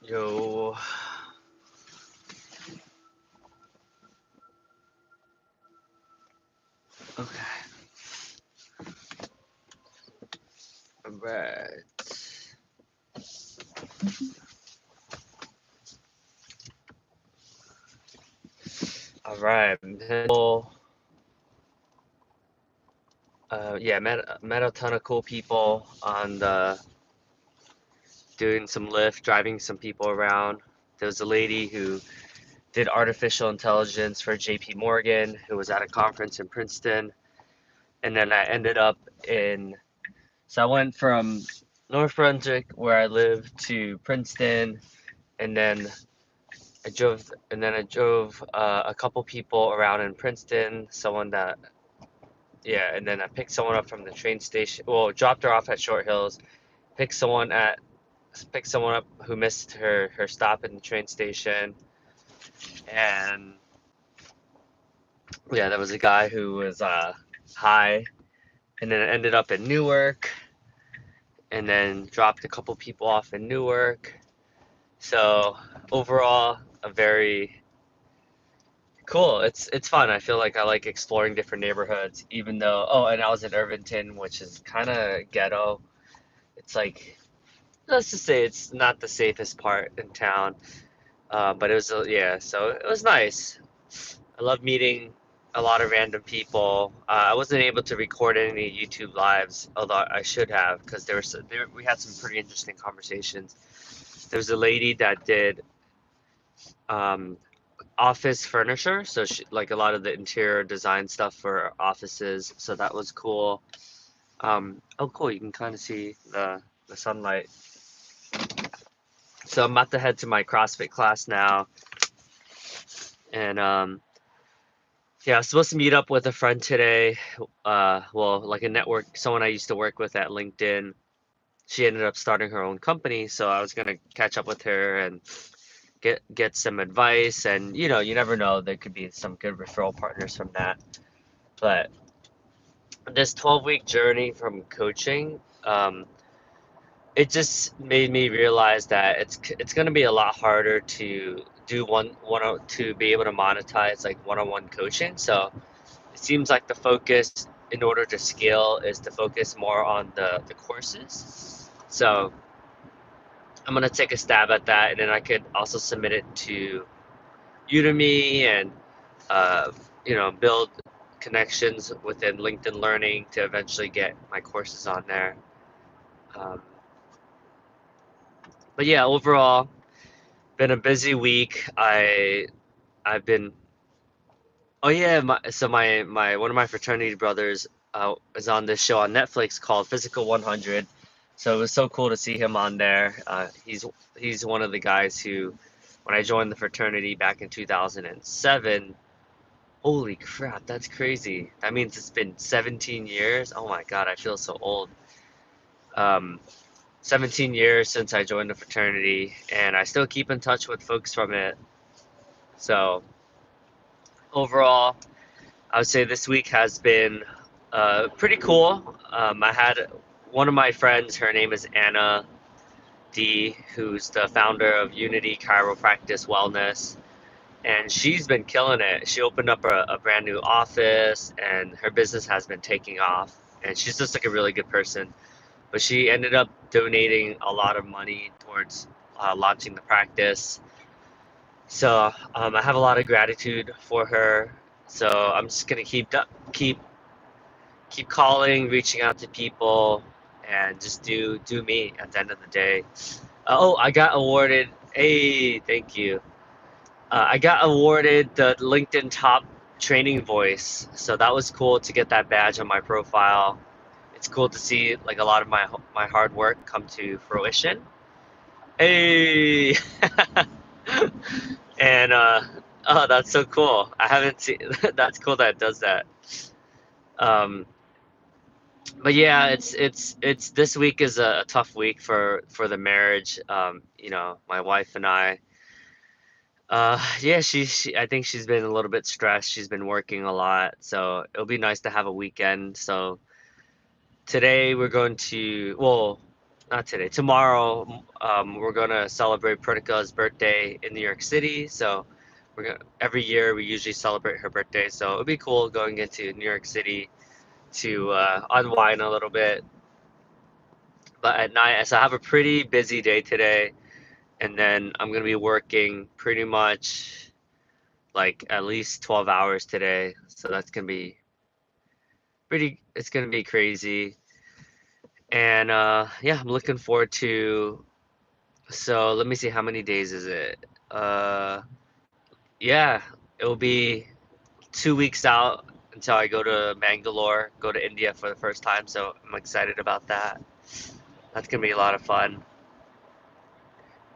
Yo, okay, alright, alright. Yeah, met a ton of cool people on the doing some Lyft, driving some people around. There was a lady who did artificial intelligence for JP Morgan, who was at a conference in Princeton, and then I ended up in. So I went from North Brunswick, where I live, to Princeton, and then I drove a couple people around in Princeton, someone that yeah, and then I picked someone up from the train station. Well, dropped her off at Short Hills, picked someone at picked someone up who missed her stop in the train station, and yeah, there was a guy who was high, and then I ended up in Newark, and then dropped a couple people off in Newark. So overall, a very cool. It's fun. I feel like I like exploring different neighborhoods, even though, oh, and I was in Irvington, which is kind of ghetto. It's like, let's just say it's not the safest part in town. But it was, yeah, so it was nice. I love meeting a lot of random people. I wasn't able to record any YouTube lives, although I should have, because we had some pretty interesting conversations. There was a lady that did um, office furniture, so she, like a lot of the interior design stuff for offices. So that was cool. Oh, cool! You can kind of see the sunlight. So I'm about to head to my CrossFit class now, and yeah, I was supposed to meet up with a friend today. Well, like a network, someone I used to work with at LinkedIn. She ended up starting her own company, so I was gonna catch up with her and get some advice. And you never know, there could be some good referral partners from that. But this 12-week journey from coaching, it just made me realize that it's going to be a lot harder to do to be able to monetize like one-on-one coaching. So it seems like the focus in order to scale is to focus more on the courses. So I'm going to take a stab at that, and then I could also submit it to Udemy and uh, build connections within LinkedIn Learning to eventually get my courses on there. Um, but yeah, overall, been a busy week. I've been oh yeah, my one of my fraternity brothers is on this show on Netflix called Physical 100. So it was so cool to see him on there. He's one of the guys who, when I joined the fraternity back in 2007. Holy crap, that's crazy. That means it's been 17 years. Oh my God, I feel so old. Um, 17 years since I joined the fraternity, and I still keep in touch with folks from it. So overall, I would say this week has been pretty cool. I had one of my friends, her name is Anna D, who's the founder of Unity Chiropractic Wellness, and she's been killing it. She opened up a brand new office, and her business has been taking off. And she's just like a really good person. But she ended up donating a lot of money towards launching the practice. So I have a lot of gratitude for her. So I'm just gonna keep keep calling, reaching out to people, and just do me at the end of the day. Oh, I got awarded. Hey, thank you. I got awarded the LinkedIn Top Training Voice, so that was cool to get that badge on my profile. It's cool to see like a lot of my hard work come to fruition. Hey, and oh, that's so cool. I haven't seen. That's cool that it does that. Um, but yeah, it's this week is a tough week for the marriage. My wife and I. Yeah, I think she's been a little bit stressed. She's been working a lot, so it'll be nice to have a weekend. So today we're going to, well, not today. Tomorrow, we're gonna celebrate Pratika's birthday in New York City. So every year we usually celebrate her birthday. So it'd be cool going into New York City to unwind a little bit. But at night, so I have a pretty busy day today, and then I'm gonna be working pretty much like at least 12 hours today. So that's gonna be pretty. It's gonna be crazy, and yeah, I'm looking forward to. So let me see, how many days is it? Uh, yeah, it'll be 2 weeks out until I go to Bangalore, go to India for the first time. So I'm excited about that. That's gonna be a lot of fun.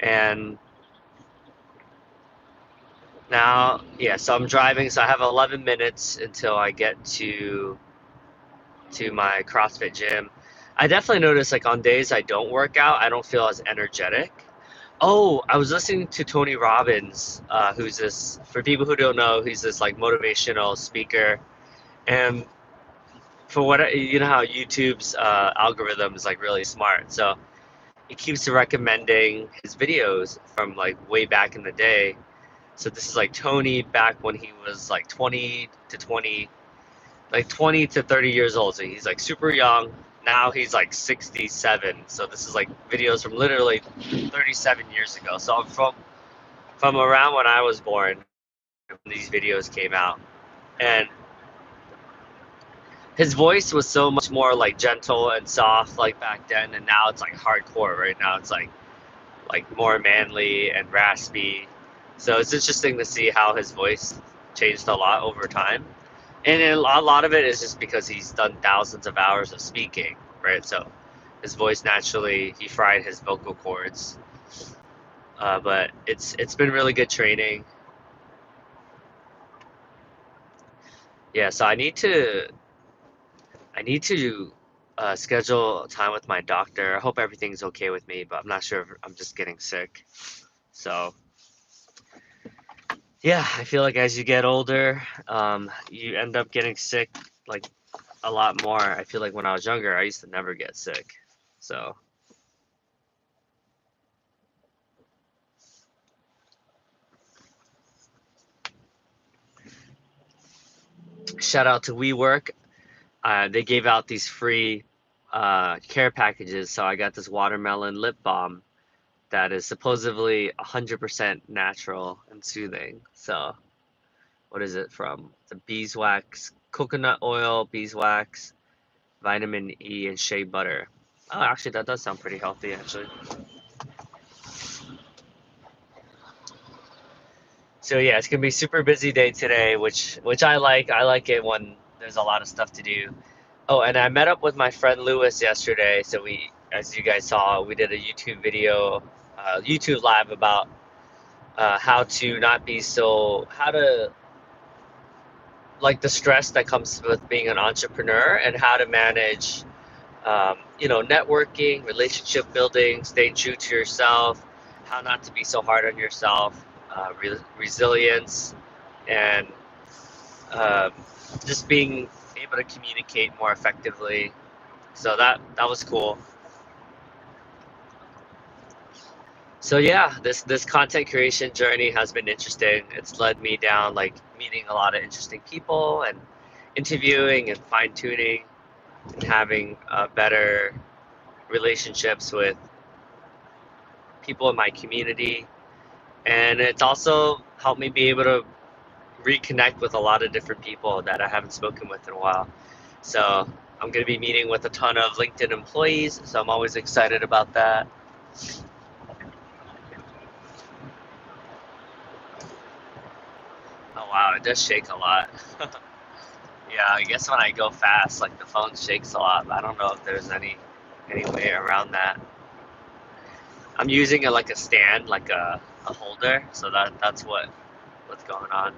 And now, yeah, so I'm driving, so I have 11 minutes until I get to my CrossFit gym. I definitely notice like on days I don't work out, I don't feel as energetic. Oh, I was listening to Tony Robbins, who's this, for people who don't know, he's this like motivational speaker. And for what, you know how YouTube's algorithm is like really smart. So he keeps recommending his videos from like way back in the day. So this is like Tony back when he was like 20 to 30 years old. So he's like super young. Now he's like 67. So this is like videos from literally 37 years ago. So I'm from around when I was born when these videos came out. And his voice was so much more like gentle and soft like back then, and now it's like hardcore. Right now it's like more manly and raspy. So it's interesting to see how his voice changed a lot over time. And a lot of it is just because he's done thousands of hours of speaking, right? So his voice naturally, he fried his vocal cords. But it's been really good training. Yeah, so I need to schedule time with my doctor. I hope everything's okay with me, but I'm not sure if I'm just getting sick. So yeah, I feel like as you get older, you end up getting sick like a lot more. I feel like when I was younger, I used to never get sick. So shout out to WeWork. They gave out these free care packages. So I got this watermelon lip balm that is supposedly 100% natural and soothing. So what is it from? The beeswax, coconut oil, beeswax, vitamin E, and shea butter. Oh, actually, that does sound pretty healthy, actually. So yeah, it's gonna be a super busy day today, which I like. I like it when there's a lot of stuff to do. Oh, and I met up with my friend Lewis yesterday. So we, as you guys saw, we did a YouTube video, YouTube live about how to not be so, how to like the stress that comes with being an entrepreneur and how to manage, networking, relationship building, staying true to yourself, how not to be so hard on yourself, resilience, and um, just being able to communicate more effectively. So that was cool. So yeah, this content creation journey has been interesting. It's led me down like meeting a lot of interesting people and interviewing and fine tuning and having better relationships with people in my community. And it's also helped me be able to reconnect with a lot of different people that I haven't spoken with in a while. So I'm going to be meeting with a ton of LinkedIn employees, so I'm always excited about that. Oh wow, it does shake a lot. Yeah, I guess when I go fast, like the phone shakes a lot. I don't know if there's any way around that. I'm using it like a stand, like a holder, so that's what's going on.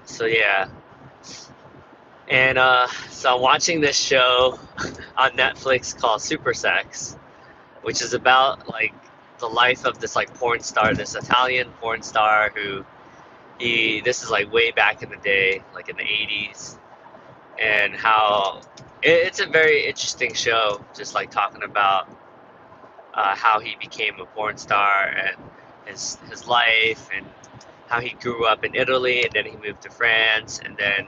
So yeah, and so I'm watching this show on Netflix called Super Sex, which is about like the life of this like porn star, this Italian porn star who this is like way back in the day, like in the 80s, and how it's a very interesting show, just like talking about how he became a porn star and his life and how he grew up in Italy and then he moved to France and then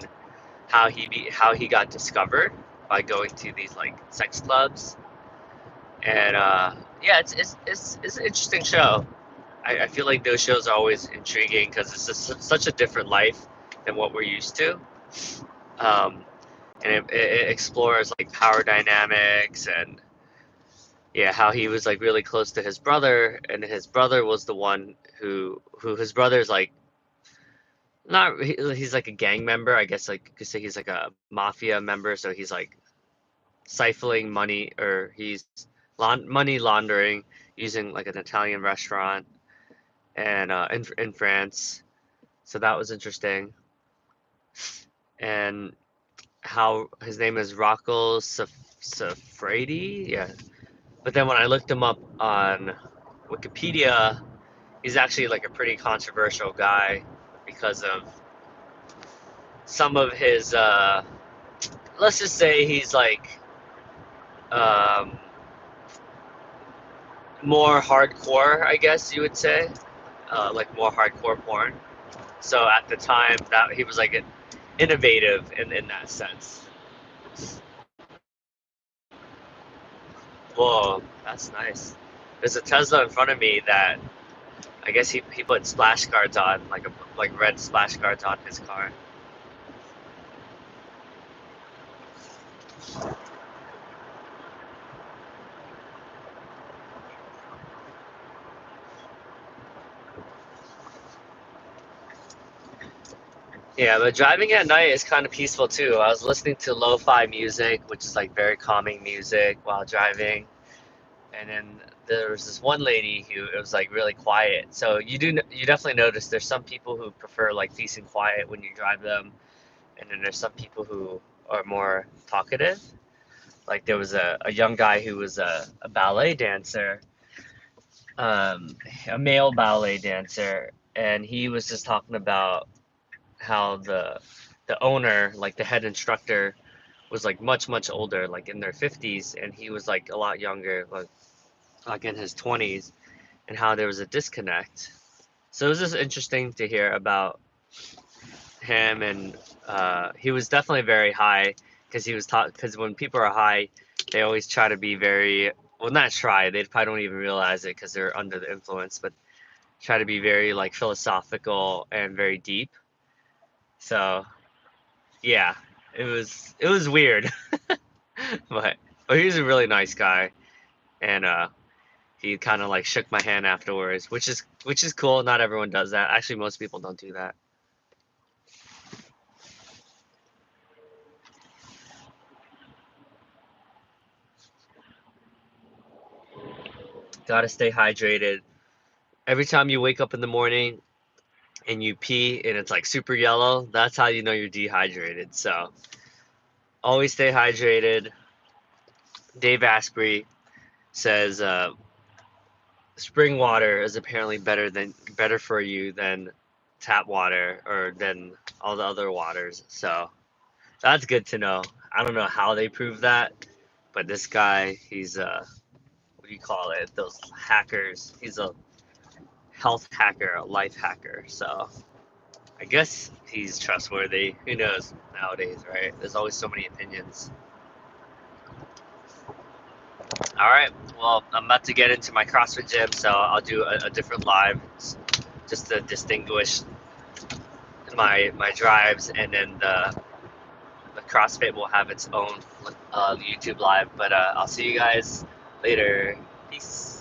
how he got discovered by going to these like sex clubs and yeah, it's an interesting show. I feel like those shows are always intriguing because it's just such a different life than what we're used to. Um, and it explores like power dynamics and yeah, how he was like really close to his brother, and his brother was the one who his brother's like not he's like a gang member, I guess like you could say he's like a mafia member, so he's like siphoning money or he's money laundering using like an Italian restaurant and in France. So that was interesting. And how his name is Rocco Safredi, yeah. But then when I looked him up on Wikipedia, he's actually like a pretty controversial guy because of some of his. Let's just say he's like um, more hardcore, I guess you would say, like more hardcore porn. So at the time, that he was like innovative in that sense. Whoa, that's nice. There's a Tesla in front of me that I guess he put splash guards on, like red splash guards on his car. Yeah, but driving at night is kind of peaceful too. I was listening to lo-fi music, which is like very calming music while driving, and then there was this one lady who it was like really quiet. So you definitely notice there's some people who prefer like peace and quiet when you drive them, and then there's some people who are more talkative. Like there was a young guy who was a ballet dancer, um, a male ballet dancer, and he was just talking about how the owner, like the head instructor, was like much older, like in their 50s, and he was like a lot younger, like in his 20s, and how there was a disconnect. So it was just interesting to hear about him, and he was definitely very high because he was taught because when people are high, they always try to be very well, not try, they probably don't even realize it because they're under the influence, but try to be very like philosophical and very deep. So yeah, it was weird, but he was a really nice guy, and he kind of like shook my hand afterwards, which is cool. Not everyone does that. Actually, most people don't do that. Gotta stay hydrated. Every time you wake up in the morning and you pee and it's like super yellow, that's how you know you're dehydrated. So always stay hydrated. Dave Asprey says spring water is apparently better for you than tap water or than all the other waters. So that's good to know. I don't know how they prove that, but this guy, he's what do you call it? Those hackers. He's a health hacker, a life hacker. So I guess he's trustworthy. Who knows nowadays, right? There's always so many opinions. All right. Well, I'm about to get into my CrossFit gym, so I'll do a different live just to distinguish my drives, and then the CrossFit will have its own YouTube live. But I'll see you guys later. Peace.